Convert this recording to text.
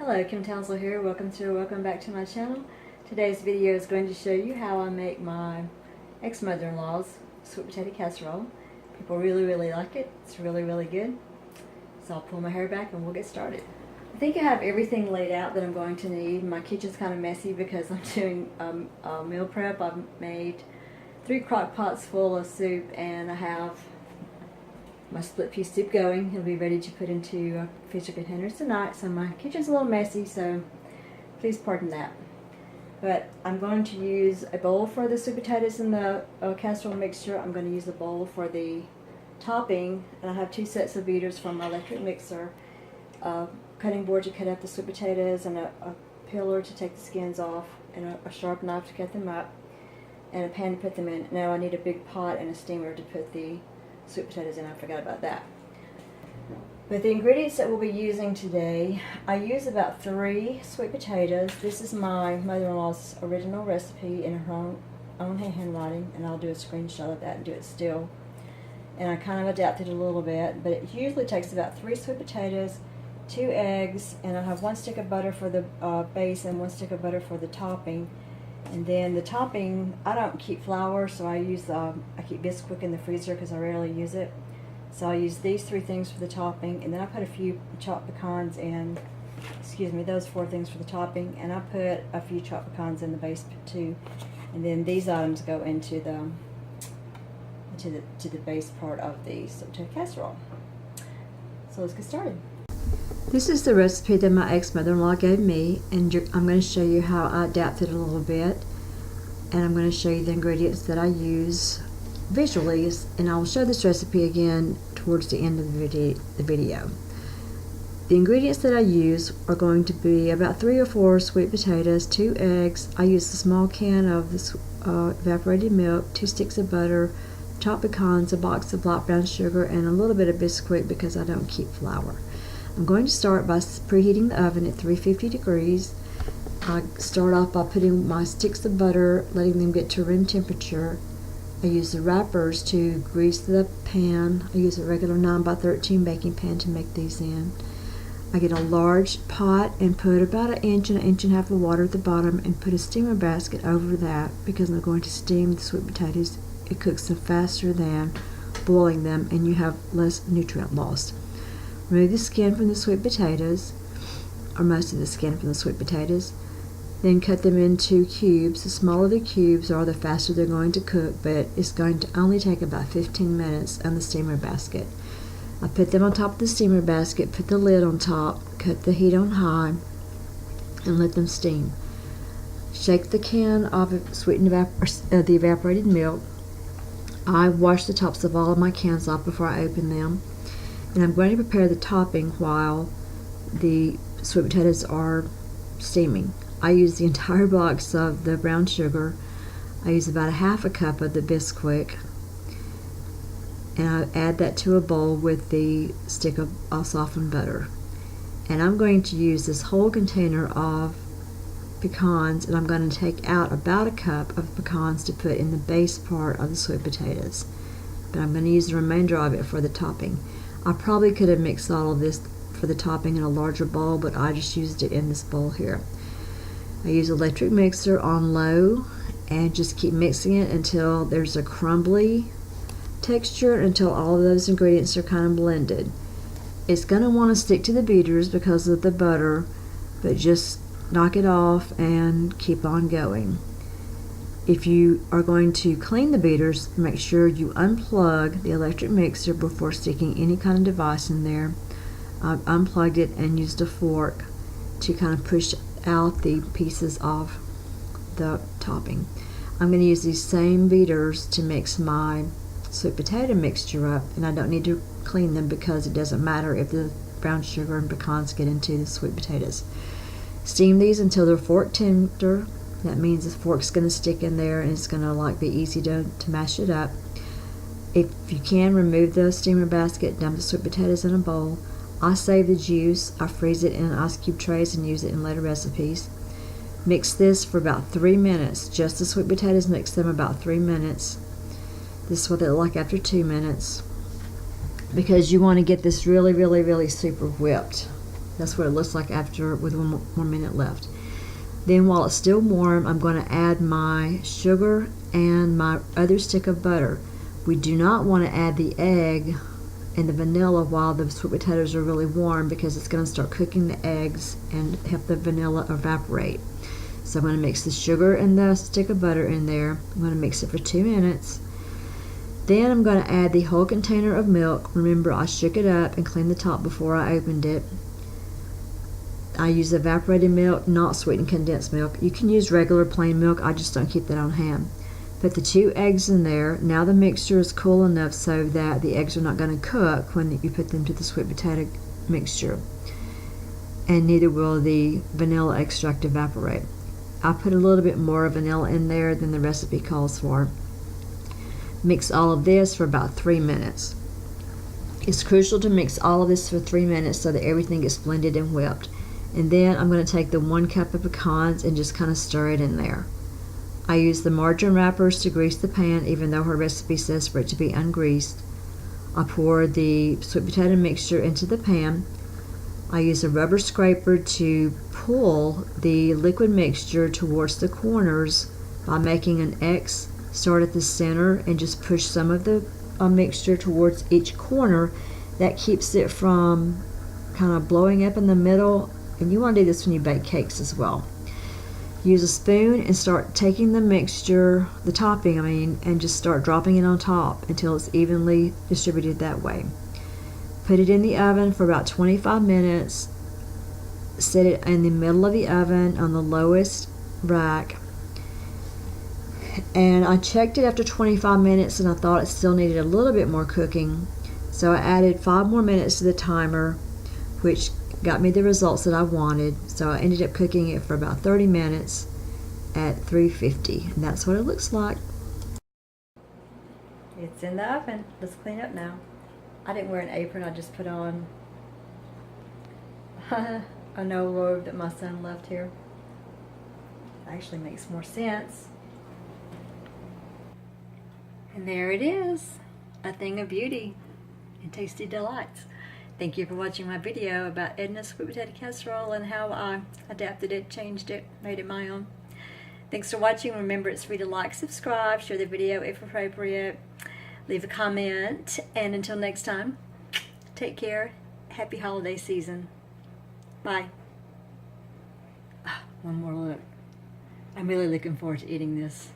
Hello, Kim Townsel here. Welcome back to my channel. Today's video is going to show you how I make my ex-mother-in-law's sweet potato casserole. People really like it. It's really good. So I'll pull my hair back and we'll get started. I think I have everything laid out that I'm going to need. My kitchen's kind of messy because I'm doing a meal prep. I've made 3 crock pots full of soup, and I have my split pea soup going. It'll be ready to put into freezer containers tonight. So my kitchen's a little messy, so please pardon that. But I'm going to use a bowl for the sweet potatoes and the casserole mixture. I'm going to use a bowl for the topping, and I have 2 sets of beaters from my electric mixer, cutting board to cut up the sweet potatoes, and a peeler to take the skins off, and a sharp knife to cut them up, and a pan to put them in. Now I need a big pot and a steamer to put the sweet potatoes in. I forgot about that. But the ingredients that we'll be using today, I use about 3 sweet potatoes. This is my mother-in-law's original recipe in her own handwriting, and I'll do a screenshot of that and do it still. And I kind of adapted a little bit, but it usually takes about 3 sweet potatoes, 2 eggs, and I have 1 stick of butter for the base and 1 stick of butter for the topping. And then the topping, I don't keep flour, so I keep Bisquick in the freezer because I rarely use it. So I use these 3 things for the topping, and then I put a few chopped pecans in, those 4 things for the topping, and I put a few chopped pecans in the base too. And then these items go into the base part of the sweet potato casserole. So let's get started. This is the recipe that my ex-mother-in-law gave me, and I'm going to show you how I adapted a little bit, and I'm going to show you the ingredients that I use visually, and I'll show this recipe again towards the end of the video. The ingredients that I use are going to be about 3 or 4 sweet potatoes, 2 eggs. I use a small can of this evaporated milk, 2 sticks of butter, chopped pecans, a box of black brown sugar, and a little bit of Bisquick because I don't keep flour. I'm going to start by preheating the oven at 350 degrees. I start off by putting my sticks of butter, letting them get to room temperature. I use the wrappers to grease the pan. I use a regular 9x13 baking pan to make these in. I get a large pot and put about an inch and a half of water at the bottom, and put a steamer basket over that because I'm going to steam the sweet potatoes. It cooks them faster than boiling them, and you have less nutrient loss. Remove the skin from the sweet potatoes, or most of the skin from the sweet potatoes. Then cut them into cubes. The smaller the cubes are, the faster they're going to cook, but it's going to only take about 15 minutes on the steamer basket. I put them on top of the steamer basket, put the lid on top, cut the heat on high, and let them steam. Shake the can of the evaporated milk. I wash the tops of all of my cans off before I open them. And I'm going to prepare the topping while the sweet potatoes are steaming. I use the entire box of the brown sugar. I use about a half a cup of the Bisquick, and I add that to a bowl with the stick of softened butter. And I'm going to use this whole container of pecans, and I'm going to take out about a cup of pecans to put in the base part of the sweet potatoes. But I'm going to use the remainder of it for the topping. I probably could have mixed all of this for the topping in a larger bowl, but I just used it in this bowl here. I use an electric mixer on low and just keep mixing it until there's a crumbly texture, until all of those ingredients are kind of blended. It's going to want to stick to the beaters because of the butter, but just knock it off and keep on going. If you are going to clean the beaters, make sure you unplug the electric mixer before sticking any kind of device in there. I've unplugged it and used a fork to kind of push out the pieces of the topping. I'm going to use these same beaters to mix my sweet potato mixture up, and I don't need to clean them because it doesn't matter if the brown sugar and pecans get into the sweet potatoes. Steam these until they're fork tender. That means the fork's going to stick in there, and it's going to be easy to mash it up. If you can, remove the steamer basket, dump the sweet potatoes in a bowl. I save the juice. I freeze it in ice cube trays and use it in later recipes. Mix this for about 3 minutes. Just the sweet potatoes, mix them about 3 minutes. This is what they look like after 2 minutes, because you want to get this really super whipped. That's what it looks like after, with 1 more minute left. Then while it's still warm, I'm going to add my sugar and my other stick of butter. We do not want to add the egg and the vanilla while the sweet potatoes are really warm, because it's going to start cooking the eggs and help the vanilla evaporate. So I'm going to mix the sugar and the stick of butter in there. I'm going to mix it for 2 minutes. Then I'm going to add the whole container of milk. Remember, I shook it up and cleaned the top before I opened it. I use evaporated milk, not sweetened condensed milk. You can use regular plain milk, I just don't keep that on hand. Put the 2 eggs in there. Now the mixture is cool enough so that the eggs are not going to cook when you put them to the sweet potato mixture. And neither will the vanilla extract evaporate. I put a little bit more vanilla in there than the recipe calls for. Mix all of this for about 3 minutes. It's crucial to mix all of this for 3 minutes so that everything gets blended and whipped. And then I'm going to take the 1 cup of pecans and just kind of stir it in there. I use the margarine wrappers to grease the pan, even though her recipe says for it to be ungreased. I pour the sweet potato mixture into the pan. I use a rubber scraper to pull the liquid mixture towards the corners by making an X. Start at the center and just push some of the mixture towards each corner. That keeps it from kind of blowing up in the middle, and you want to do this when you bake cakes as well. Use a spoon and start taking the mixture, the topping and just start dropping it on top until it's evenly distributed that way. Put it in the oven for about 25 minutes. Set it in the middle of the oven on the lowest rack. And I checked it after 25 minutes and I thought it still needed a little bit more cooking. So I added 5 more minutes to the timer, which got me the results that I wanted. So I ended up cooking it for about 30 minutes at 350, and that's what it looks like. It's in the oven. Let's clean up now. I didn't wear an apron, I just put on a no robe that my son left here. Actually makes more sense. And there it is, a thing of beauty and tasty delights. Thank you for watching my video about Edna's Sweet Potato Casserole and how I adapted it, changed it, made it my own. Thanks for watching. Remember, it's free to like, subscribe, share the video if appropriate, leave a comment, and until next time, take care. Happy holiday season. Bye. One more look. I'm really looking forward to eating this.